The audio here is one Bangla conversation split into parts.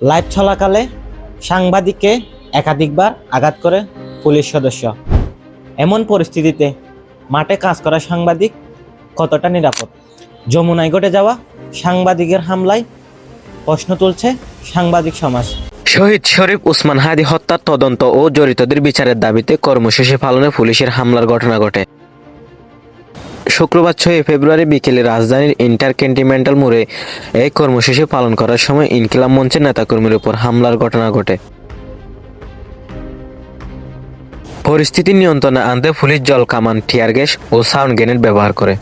লাইভ চলাকালে সাংবাদিককে একাধিকবার আঘাত করে পুলিশ সদস্য। এমন পরিস্থিতিতে মাঠে কাজ করা সাংবাদিক কতটা নিরাপদ? যমুনায় ঘটে যাওয়া সাংবাদিকের হামলায় প্রশ্ন তুলছে সাংবাদিক সমাজ। শহীদ শরীফ ওসমান হাদি হত্যার তদন্ত ও জড়িতদের বিচারের দাবিতে কর্মসূচি পালনে পুলিশের হামলার ঘটনা ঘটে। শুক্রবার 6 ফেব্রুয়ারি বিকেলে রাজধানীর ইন্টারকন্টিনেন্টাল মোড়ে এই কর্মসূচি পালন করার সময় ইনকিলাব মঞ্চের নেতাকর্মীর উপর হামলার ঘটনা ঘটে। পরিস্থিতি নিয়ন্ত্রণে আনতে পুলিশ জল কামান, টিয়ার গ্যাস ও সাউন্ড গ্রেনেড ব্যবহার করে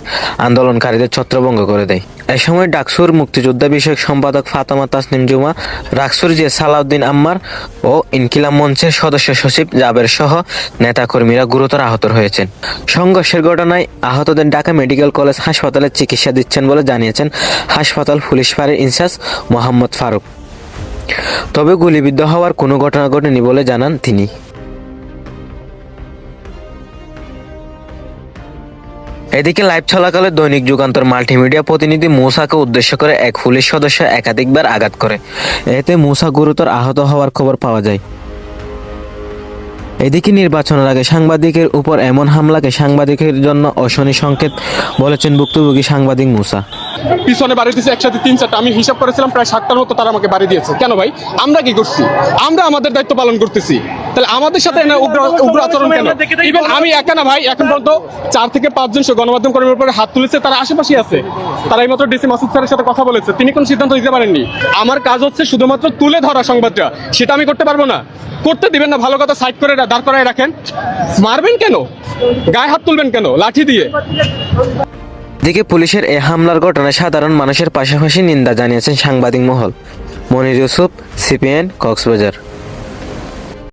আন্দোলনকারীদের ছত্রভঙ্গ করে দেয়। এ সময় ডাকসুর মুক্তিযোদ্ধা বিষয়ক সম্পাদক ফাতেমা তাসনিম জুমা, ডাকসুর যে সালাউদ্দিন আম্মার ও ইনকিলাব মঞ্চের সদস্য সচিব জাবের সহ নেতাকর্মীরা গুরুতর আহত হয়েছেন। সংঘর্ষের ঘটনায় আহতদের ঢাকা মেডিকেল কলেজ হাসপাতালে চিকিৎসা দিচ্ছেন বলে জানিয়েছেন হাসপাতাল পুলিশ ফাঁড়ির ইনচার্জ মোহাম্মদ ফারুক। তবে গুলিবিদ্ধ হওয়ার কোনো ঘটনা ঘটেনি বলে জানান তিনি। এদিকে লাইভ চলাকালে দৈনিক যুগান্তর মাল্টিমিডিয়া প্রতিনিধি মুসাকে উদ্দেশ্য করে এক পুলিশ সদস্য একাধিকবার আঘাত করে। এতে মুসা গুরুতর আহত হওয়ার খবর পাওয়া যায়। এদিকে নির্বাচনের আগে সাংবাদিকের উপর এমন হামলাকে সাংবাদিকের জন্য অশনি সংকেত বলেছেন ভুক্তভোগী সাংবাদিক মুসা। পিছনে বাড়ি দিয়েছে একসাথে 3-4টা, আমি হিসাব করেছিলাম প্রায় 7টার মতো তারা আমাকে বাড়ি দিয়েছে। কেন ভাই? আমরা কি করছি? আমরা আমাদের দায়িত্ব পালন করতেছি, তাহলে আমাদের সাথে উগ্র আচরণ কেন? ইভেন আমি একা না ভাই, এখন পর্যন্ত 4 থেকে 5 জন গণমাধ্যম কর্মীর উপরে হাত তুলেছে, তারা আশেপাশে আছে। তারা এইমাত্র ডিসি মাসুদ স্যারের সাথে কথা বলেছে, তিনি কোনো সিদ্ধান্ত দিতে পারেননি। আমার কাজ হচ্ছে শুধুমাত্র তুলে ধরা সংবাদটা, সেটা আমি করতে পারবো না। করতে দিবেন না, ভালো কথা সাইড করে দাঁড় করায় রাখেন। মারবেন কেন? গায়ে হাত তুলবেন কেন লাঠি দিয়ে? এদিকে পুলিশের এই হামলার ঘটনায় সাধারণ মানুষের পাশাপাশি নিন্দা জানিয়েছেন সাংবাদিক মহল। মনির ইউসুফ, সিপিএন, কক্সবাজার।